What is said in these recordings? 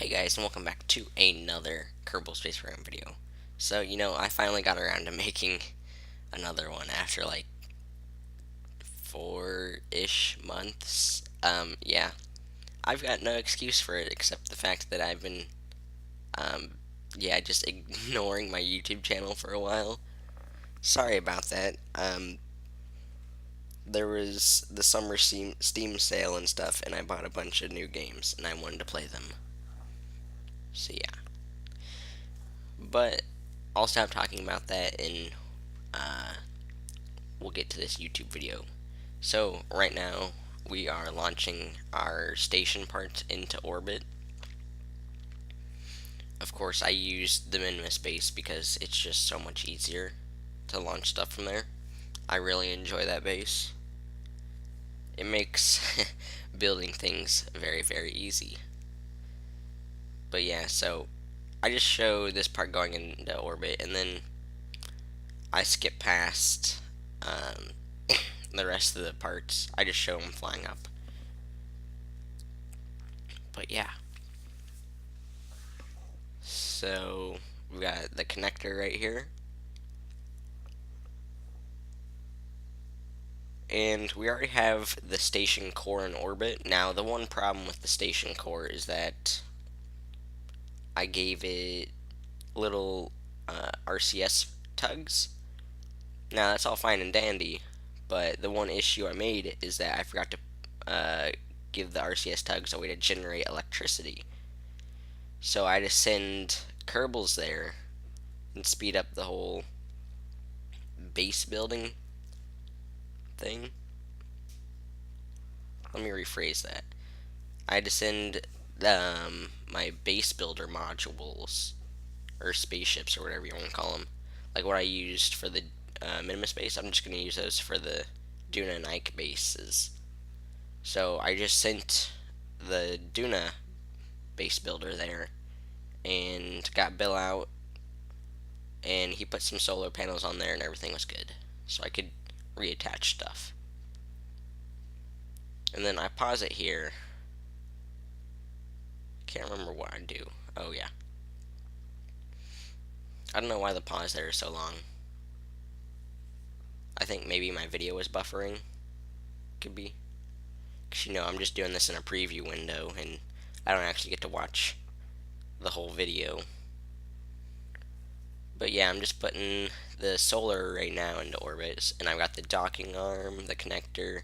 Hey guys, and welcome back to another Kerbal Space Program video. So, I finally got around to making another one after like 4-ish months. Yeah, I've got no excuse for it except the fact that I've been, um, yeah, just ignoring my YouTube channel for a while. Sorry about that. There was the summer Steam sale and stuff, and I bought a bunch of new games, and I wanted to play them. So, yeah. But I'll stop talking about that and uh, we'll get to this YouTube video. So right now we are launching our station parts into orbit. Of course, I used the Minimus base because it's just so much easier to launch stuff from there. I really enjoy that base. It makes building things very, very easy. But yeah, so I just show this part going into orbit, and then I skip past the rest of the parts. I just show them flying up. But yeah, so we got the connector right here, and we already have the station core in orbit. Now, the one problem with the station core is that I gave it little RCS tugs. Now, that's all fine and dandy, but the one issue I made is that I forgot to give the RCS tugs a way to generate electricity. So I just send Kerbals there and speed up the whole base building thing. Let me rephrase that. I had to send my base builder modules or spaceships or whatever you want to call them, like what I used for the Minimus base. I'm just going to use those for the Duna and Ike bases. So I just sent the Duna base builder there and got Bill out, and he put some solar panels on there, and everything was good. So I could reattach stuff. And then I pause it here. Can't remember what I do. Oh yeah. I don't know why the pause there is so long. I think maybe my video was buffering. Could be. Because I'm just doing this in a preview window and I don't actually get to watch the whole video. But yeah, I'm just putting the solar right now into orbit, and I've got the docking arm, the connector,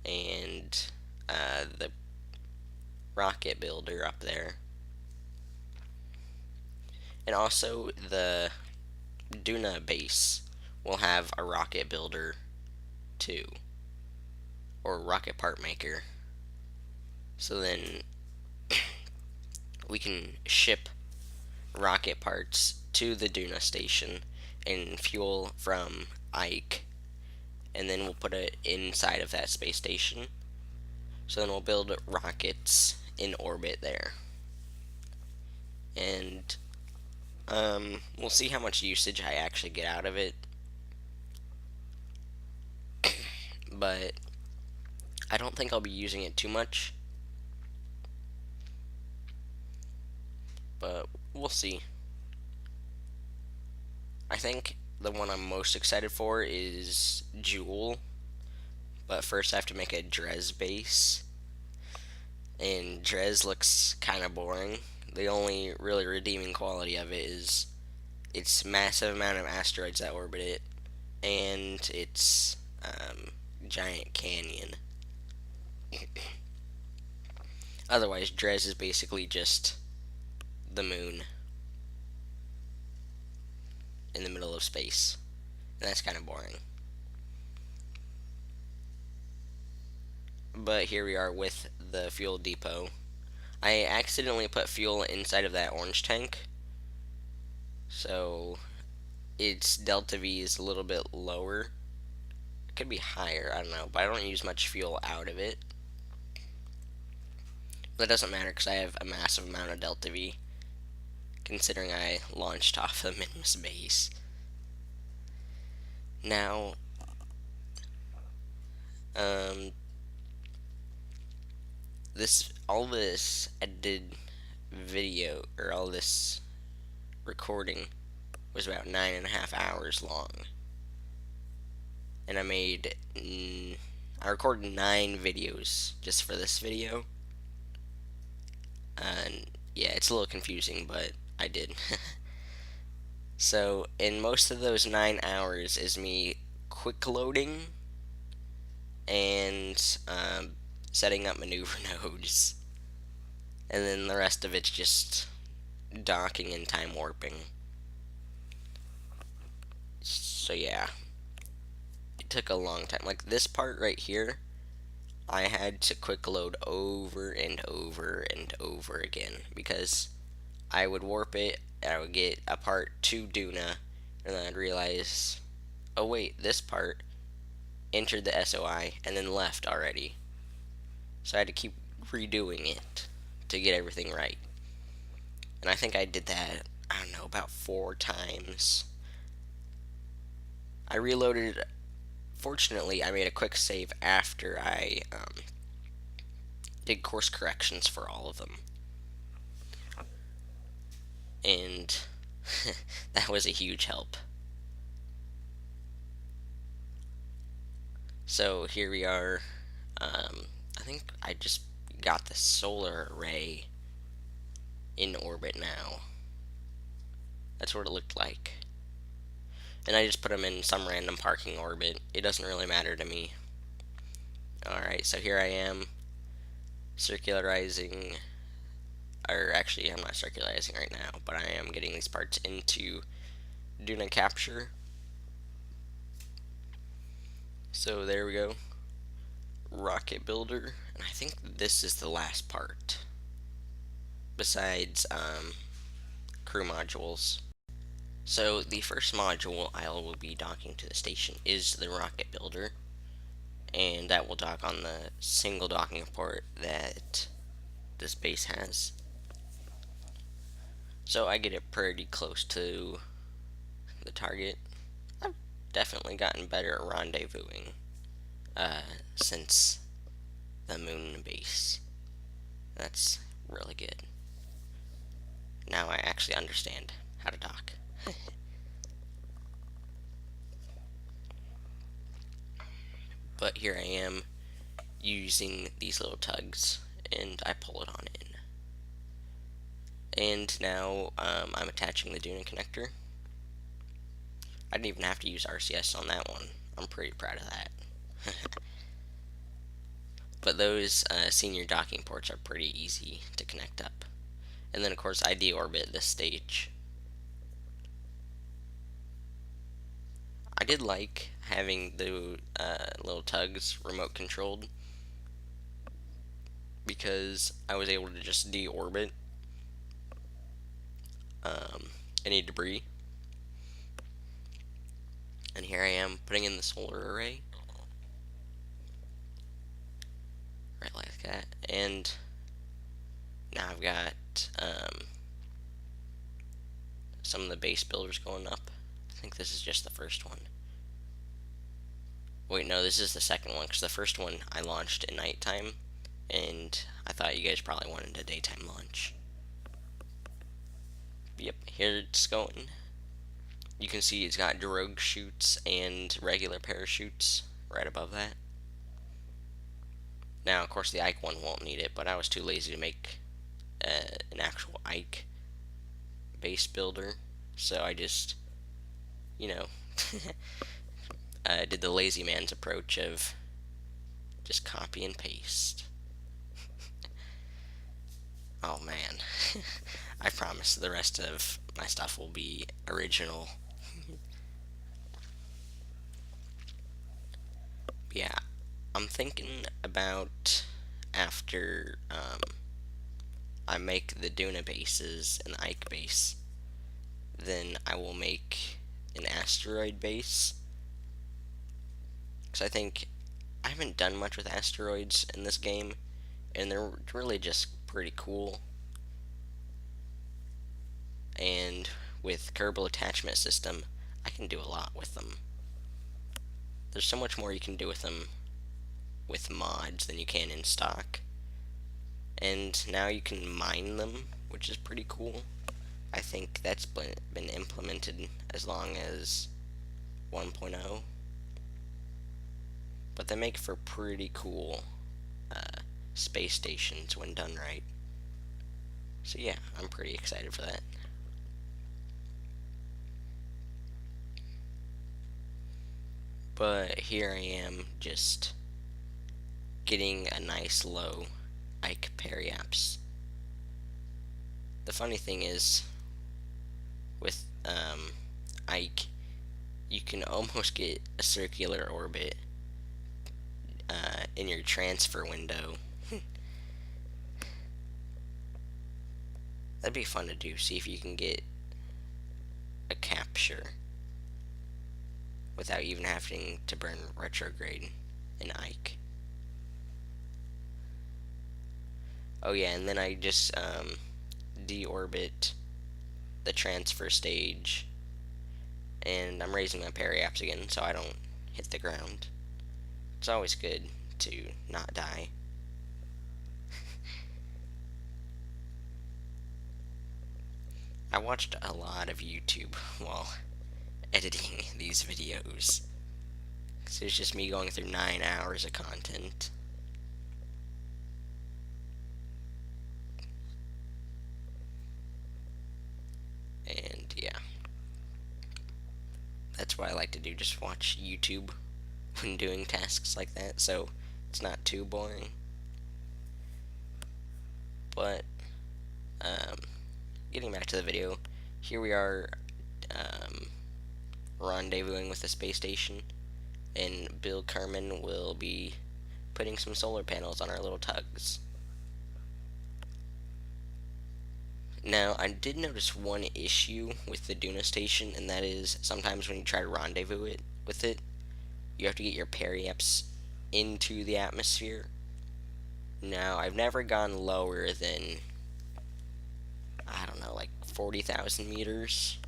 and the rocket builder up there. And also the Duna base will have a rocket builder too, or rocket part maker. So then we can ship rocket parts to the Duna station and fuel from Ike, and then we'll put it inside of that space station. So then we'll build rockets in orbit there. And we'll see how much usage I actually get out of it. But I don't think I'll be using it too much. But we'll see. I think the one I'm most excited for is Jewel. But first I have to make a Dres base. And Dres looks kind of boring. The only really redeeming quality of it is its massive amount of asteroids that orbit it, and its giant canyon. Otherwise, Dres is basically just the moon in the middle of space, and that's kind of boring. But here we are with the fuel depot. I accidentally put fuel inside of that orange tank, so its delta V is a little bit lower. It could be higher, I don't know, but I don't use much fuel out of it. That doesn't matter because I have a massive amount of delta V, considering I launched off the Minimus base. Now, all this edited video, or all this recording, was about 9.5 hours long. And I recorded 9 videos just for this video. And yeah, it's a little confusing, but I did. So, in most of those 9 hours is me quick loading and setting up maneuver nodes. And then the rest of it's just docking and time warping. So, yeah, it took a long time. Like this part right here, I had to quick load over and over and over again because I would warp it, and I would get a part to Duna, and then I'd realize, oh wait, this part entered the SOI and then left already. So I had to keep redoing it to get everything right. And I think I did that, I don't know, about 4 times. I reloaded. Fortunately, I made a quick save after I did course corrections for all of them. And that was a huge help. So here we are. I think I just got the solar array in orbit now. That's what it looked like. And I just put them in some random parking orbit. It doesn't really matter to me. Alright, so here I am circularizing, or actually I'm not circularizing right now, but I am getting these parts into Duna capture. So there we go. Rocket builder, and I think this is the last part besides crew modules. So the first module I will be docking to the station is the rocket builder, and that will dock on the single docking port that this base has. So I get it pretty close to the target. I've definitely gotten better at rendezvousing since the moon base. That's really good. Now I actually understand how to dock. But here I am using these little tugs, and I pull it on in. And now I'm attaching the Duna connector. I didn't even have to use RCS on that one. I'm pretty proud of that. But those senior docking ports are pretty easy to connect up. And then of course I deorbit this stage. I did like having the little tugs remote controlled because I was able to just deorbit any debris. And here I am putting in the solar array. Right like that. And now I've got some of the base builders going up. I think this is just the first one. Wait, no, this is the second one, because the first one I launched at nighttime, and I thought you guys probably wanted a daytime launch. Yep, here it's going. You can see it's got drogue chutes and regular parachutes right above that. Now, of course, the Ike one won't need it, but I was too lazy to make an actual Ike base builder, so I just, you know, did the lazy man's approach of just copy and paste. Oh man, I promise the rest of my stuff will be original. Yeah, I'm thinking about after I make the Duna bases and the Ike base, then I will make an asteroid base. Because I think I haven't done much with asteroids in this game, and they're really just pretty cool. And with Kerbal Attachment System, I can do a lot with them. There's so much more you can do with them with mods than you can in stock. And now you can mine them which is pretty cool. I think that's been implemented as long as 1.0, but they make for pretty cool space stations when done right. So yeah, I'm pretty excited for that. But here I am just getting a nice low Ike periapse. The funny thing is, with Ike, you can almost get a circular orbit in your transfer window. That'd be fun to do, see if you can get a capture without even having to burn retrograde in Ike. Oh yeah, and then I just deorbit the transfer stage, and I'm raising my periapse again so I don't hit the ground. It's always good to not die. I watched a lot of YouTube while editing these videos, because it's just me going through 9 hours of content. And yeah, that's what I like to do, just watch YouTube when doing tasks like that, so it's not too boring. But getting back to the video, here we are rendezvousing with the space station, and Bill Kerman will be putting some solar panels on our little tugs. Now, I did notice one issue with the Duna station, and that is sometimes when you try to rendezvous with it, you have to get your periapse into the atmosphere. Now, I've never gone lower than, I don't know, like 40,000 meters.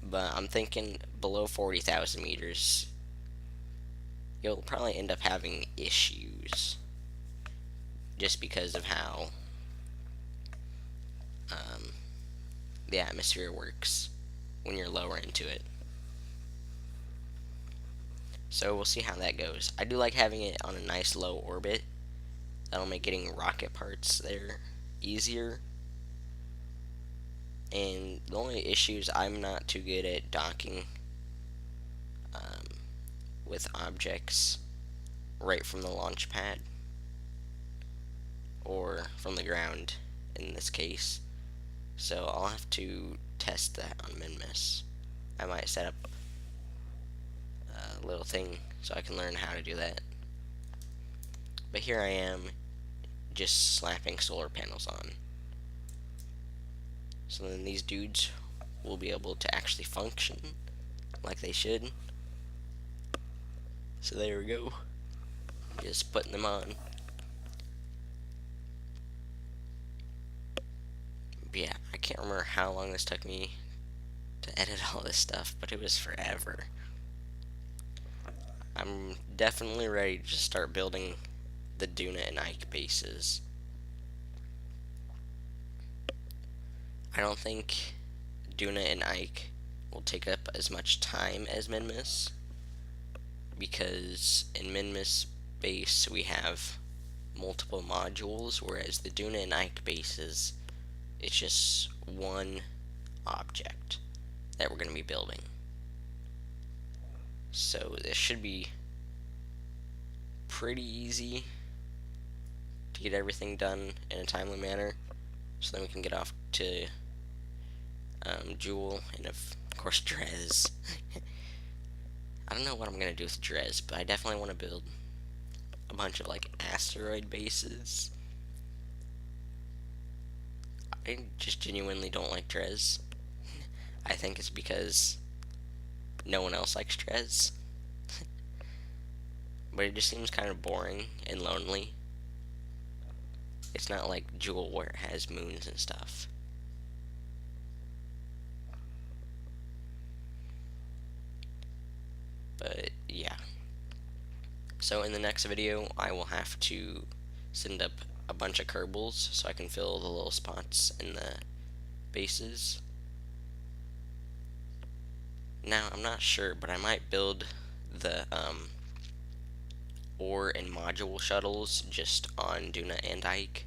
But I'm thinking below 40,000 meters, you'll probably end up having issues. Just because of how the atmosphere works when you're lower into it. So we'll see how that goes. I do like having it on a nice low orbit. That'll make getting rocket parts there easier. And the only issue is I'm not too good at docking with objects right from the launch pad, or from the ground in this case. So I'll have to test that on Minmus. I might set up a little thing so I can learn how to do that. But here I am just slapping solar panels on. So then these dudes will be able to actually function like they should. So there we go. Just putting them on. But yeah, I can't remember how long this took me to edit all this stuff, but it was forever. I'm definitely ready to start building the Duna and Ike bases. I don't think Duna and Ike will take up as much time as Minmus, because in Minmus base we have multiple modules, whereas the Duna and Ike bases, it's just one object that we're going to be building. So this should be pretty easy to get everything done in a timely manner, so then we can get off to Jewel and of course Drez. I don't know what I'm gonna do with Drez, but I definitely want to build a bunch of like asteroid bases. I just genuinely don't like Drez. I think it's because no one else likes Drez. But it just seems kind of boring and lonely. It's not like Jewel where it has moons and stuff. But yeah. So in the next video, I will have to send up a bunch of Kerbals so I can fill the little spots in the bases. Now, I'm not sure, but I might build the ore and module shuttles just on Duna and Ike.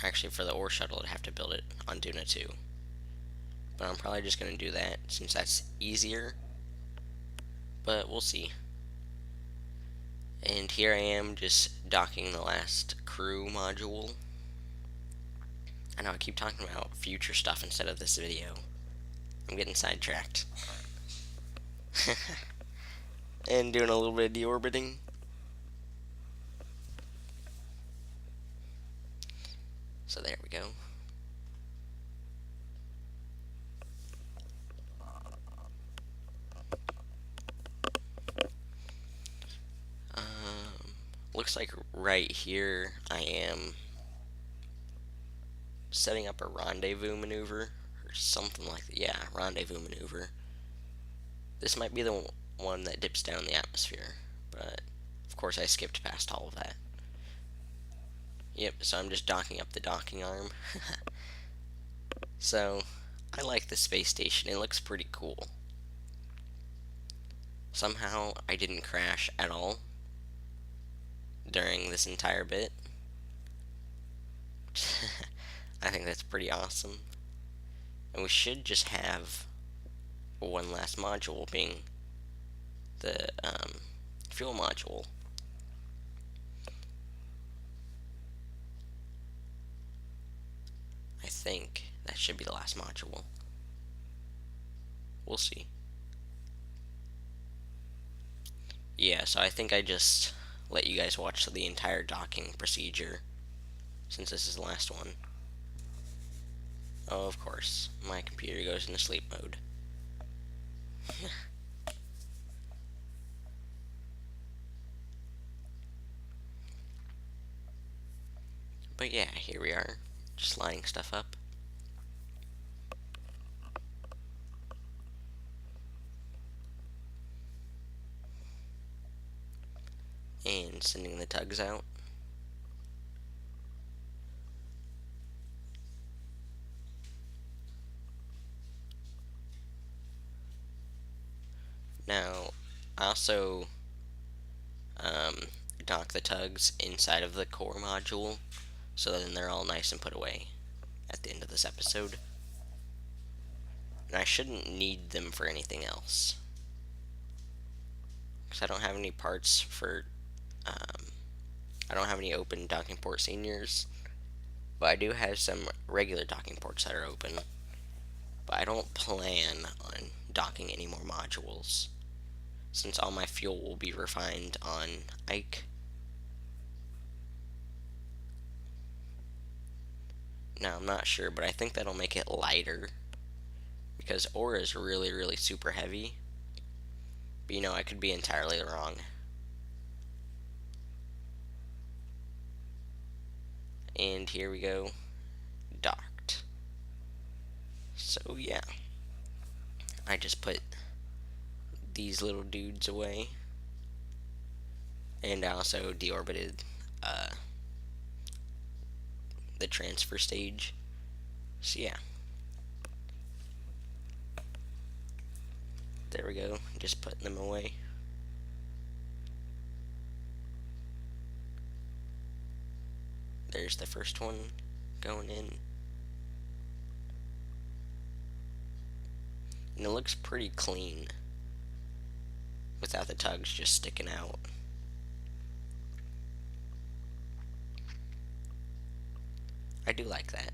Actually, for the ore shuttle, I'd have to build it on Duna too. But I'm probably just going to do that since that's easier. But we'll see. And here I am just docking the last crew module. I know I keep talking about future stuff instead of this video. I'm getting sidetracked. And doing a little bit of deorbiting. So there we go. Looks like right here I am setting up a rendezvous maneuver or something like that. Yeah, rendezvous maneuver. This might be the one that dips down the atmosphere, but of course I skipped past all of that. Yep, so I'm just docking up the docking arm. So I like the space station. It looks pretty cool. Somehow I didn't crash at all during this entire bit. I think that's pretty awesome. And we should just have one last module being the fuel module. I think that should be the last module. We'll see. Yeah, so I think I just let you guys watch the entire docking procedure since this is the last one. Oh, of course, my computer goes into sleep mode. But yeah, here we are, just lining stuff up. And sending the tugs out. Now, I also dock the tugs inside of the core module, so then they're all nice and put away at the end of this episode. And I shouldn't need them for anything else, because I don't have any parts for, I don't have any open docking port seniors, but I do have some regular docking ports that are open, but I don't plan on docking any more modules, since all my fuel will be refined on Ike. Now, I'm not sure, but I think that'll make it lighter, because ore is really, really super heavy. But, you know, I could be entirely wrong. And here we go, docked. So, yeah. I just put these little dudes away. And I also deorbited the transfer stage. So yeah, there we go, just putting them away. There's the first one going in, and it looks pretty clean without the tugs just sticking out. I do like that.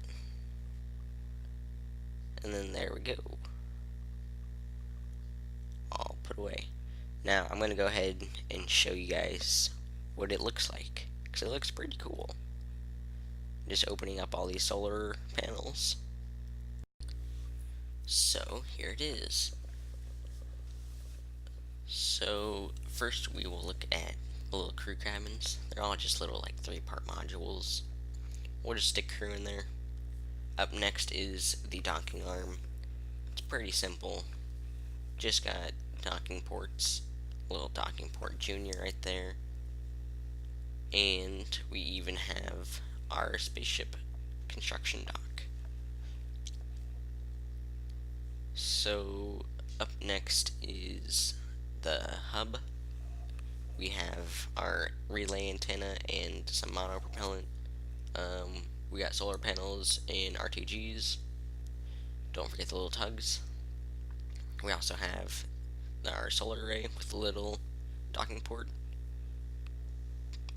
And then there we go, all put away. Now I'm gonna go ahead and show you guys what it looks like, because it looks pretty cool. Just opening up all these solar panels. So here it is. So first we will look at the little crew cabins. They're all just little like 3-part modules. We'll just stick crew in there. Up next is the docking arm. It's pretty simple. Just got docking ports. Little docking port junior right there. and we even have our spaceship construction dock. So up next is the hub. We have our relay antenna and some monopropellant. We got solar panels and RTGs. Don't forget the little tugs. We also have our solar array with a little docking port.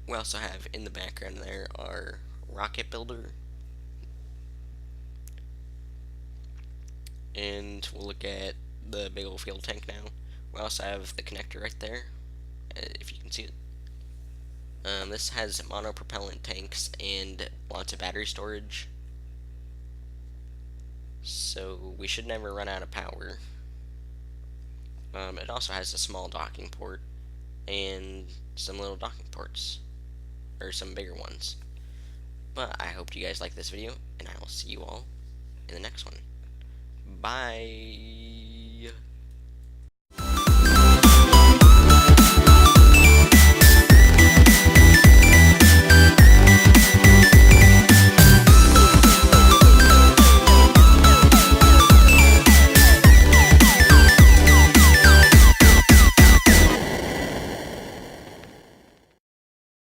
We also have in the background there our rocket builder. And we'll look at the big old fuel tank now. We also have the connector right there, if you can see it. This has monopropellant tanks and lots of battery storage. So we should never run out of power. It also has a small docking port and some little docking ports, or some bigger ones. But I hope you guys like this video, and I will see you all in the next one. Bye!